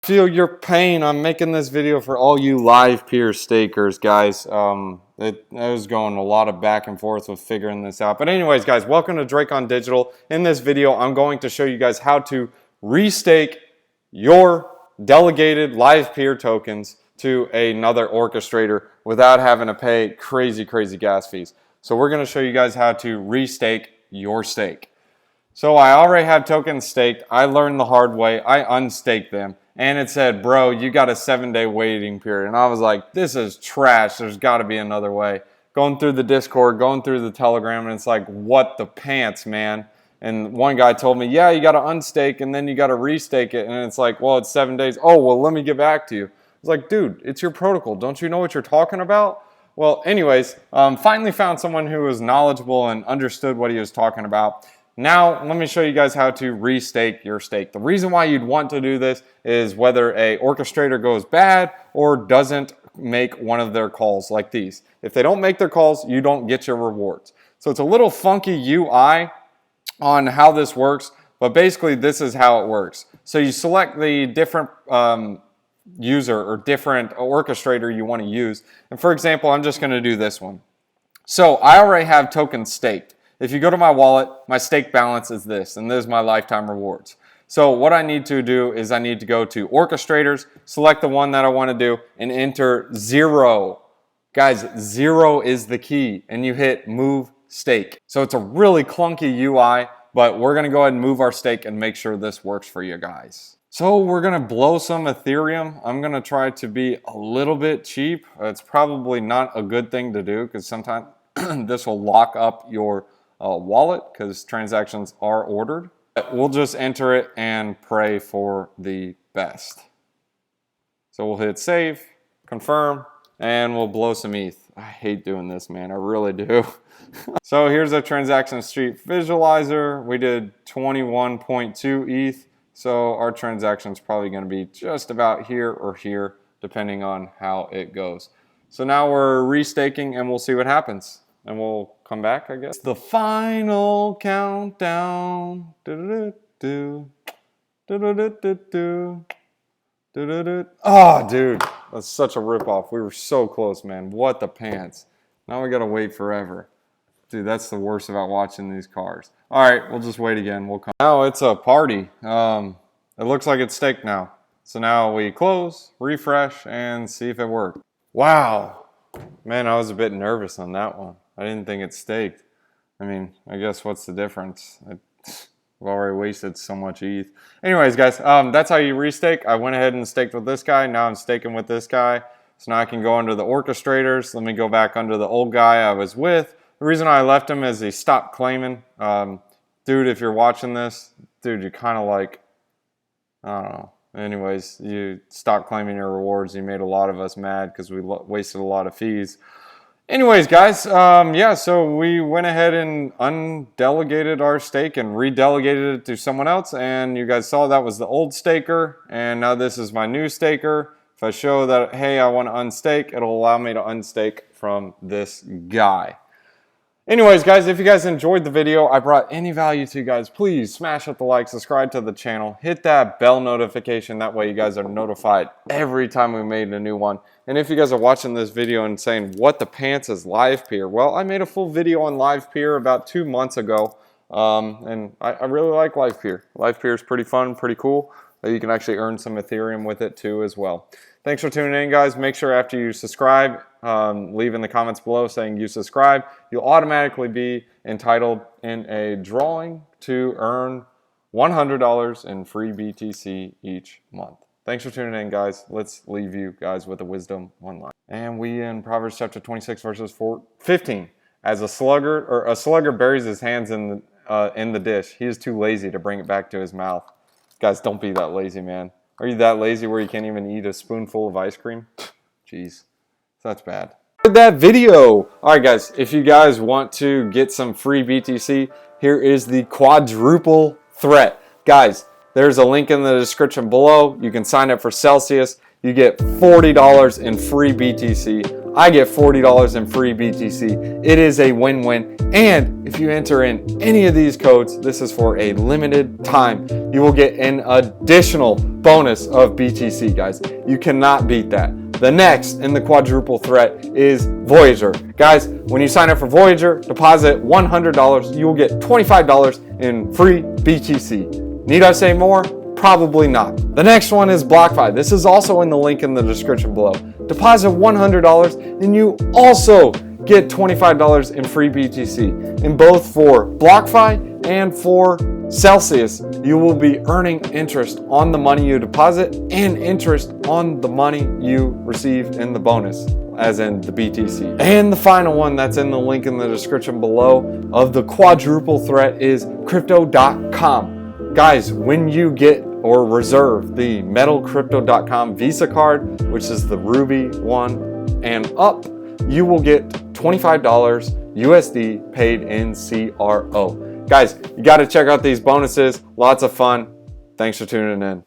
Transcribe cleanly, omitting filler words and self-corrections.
Feel your pain. I'm making this video for all you Livepeer stakers, guys. I was going a lot of back and forth with figuring this out. But anyways, guys, welcome to DRAKEONDIGITAL. In this video, I'm going to show you guys how to restake your delegated Livepeer tokens to another orchestrator without having to pay crazy gas fees. So we're going to show you guys how to restake your stake. So I already have tokens staked. I learned the hard way. I unstaked them. And it said, bro, you got a 7-day waiting period. And I was like, this is trash. There's got to be another way. Going through the Discord, going through the Telegram, and it's like, what the pants, man? And one guy told me, yeah, you got to unstake and then you got to restake it. And it's like, well, it's 7 days. Oh, well, let me get back to you. It's like, dude, it's your protocol. Don't you know what you're talking about? Well, anyways, finally found someone who was knowledgeable and understood what he was talking about. Now, let me show you guys how to restake your stake. The reason why you'd want to do this is whether a orchestrator goes bad or doesn't make one of their calls like these. If they don't make their calls, you don't get your rewards. So it's a little funky UI on how this works, but basically this is how it works. So you select the different user or different orchestrator you want to use. And for example, I'm just going to do this one. So I already have tokens staked. If you go to my wallet, my stake balance is this, and this is my lifetime rewards. So what I need to do is I need to go to orchestrators, select the one that I want to do, and enter 0. Guys, 0 is the key, and you hit move stake. So it's a really clunky UI, but we're going to go ahead and move our stake and make sure this works for you guys. So we're going to blow some Ethereum. I'm going to try to be a little bit cheap. It's probably not a good thing to do because sometimes this will lock up your wallet because transactions are ordered. We'll just enter it and pray for the best. So we'll hit save, confirm, and we'll blow some ETH. I hate doing this, man. I really do. So here's a transaction street visualizer. We did 21.2 ETH. So our transaction is probably going to be just about here or here, depending on how it goes. So now we're restaking and we'll see what happens. And we'll come back, I guess. The final countdown. Oh, dude. That's such a ripoff. We were so close, man. What the pants. Now we gotta wait forever. Dude, that's the worst about watching these cars. All right, we'll just wait again. We'll come. Now it's a party. It looks like it's staked now. So now we close, refresh, and see if it worked. Wow. Man, I was a bit nervous on that one. I didn't think it staked. I mean, I guess what's the difference? I've already wasted so much ETH. Anyways, guys, that's how you restake. I went ahead and staked with this guy. Now I'm staking with this guy. So now I can go under the orchestrators. Let me go back under the old guy I was with. The reason I left him is he stopped claiming. Dude, if you're watching this, dude, you kind of like, I don't know. Anyways, you stopped claiming your rewards. You made a lot of us mad because we wasted a lot of fees. Anyways, guys, yeah, so we went ahead and undelegated our stake and redelegated it to someone else. And you guys saw that was the old staker. And now this is my new staker. If I show that, hey, I want to unstake, it'll allow me to unstake from this guy. Anyways, guys, if you guys enjoyed the video, I brought any value to you guys, please smash up the like, subscribe to the channel, hit that bell notification. That way you guys are notified every time we made a new one. And if you guys are watching this video and saying, what the pants is Livepeer? Well, I made a full video on Livepeer about 2 months ago. And I really like Livepeer. Livepeer is pretty fun, pretty cool. You can actually earn some Ethereum with it too as well. Thanks for tuning in, guys. Make sure after you subscribe, leave in the comments below saying you subscribe. You'll automatically be entitled in a drawing to earn $100 in free BTC each month. Thanks for tuning in, guys. Let's leave you guys with a wisdom online. And we in Proverbs chapter 26 verses 15. As a sluggard buries his hands in the dish, he is too lazy to bring it back to his mouth. Guys, don't be that lazy, man. Are you that lazy where you can't even eat a spoonful of ice cream? Jeez, that's bad. That video. All right, guys, if you guys want to get some free BTC, here is the quadruple threat. Guys, there's a link in the description below. You can sign up for Celsius. You get $40 in free BTC. I get $40 in free BTC. It is a win-win. And if you enter in any of these codes, this is for a limited time, you will get an additional bonus of BTC, guys. You cannot beat that. The next in the quadruple threat is Voyager. Guys, when you sign up for Voyager, deposit $100, you will get $25 in free BTC. Need I say more? Probably not. The next one is BlockFi. This is also in the link in the description below. Deposit $100 and you also get $25 in free BTC. In both for BlockFi and for Celsius, you will be earning interest on the money you deposit and interest on the money you receive in the bonus, as in the BTC. And the final one that's in the link in the description below of the quadruple threat is crypto.com. Guys, when you get or reserve the metalcrypto.com Visa card, which is the Ruby one and up, you will get $25 USD paid in CRO. Guys, you got to check out these bonuses. Lots of fun. Thanks for tuning in.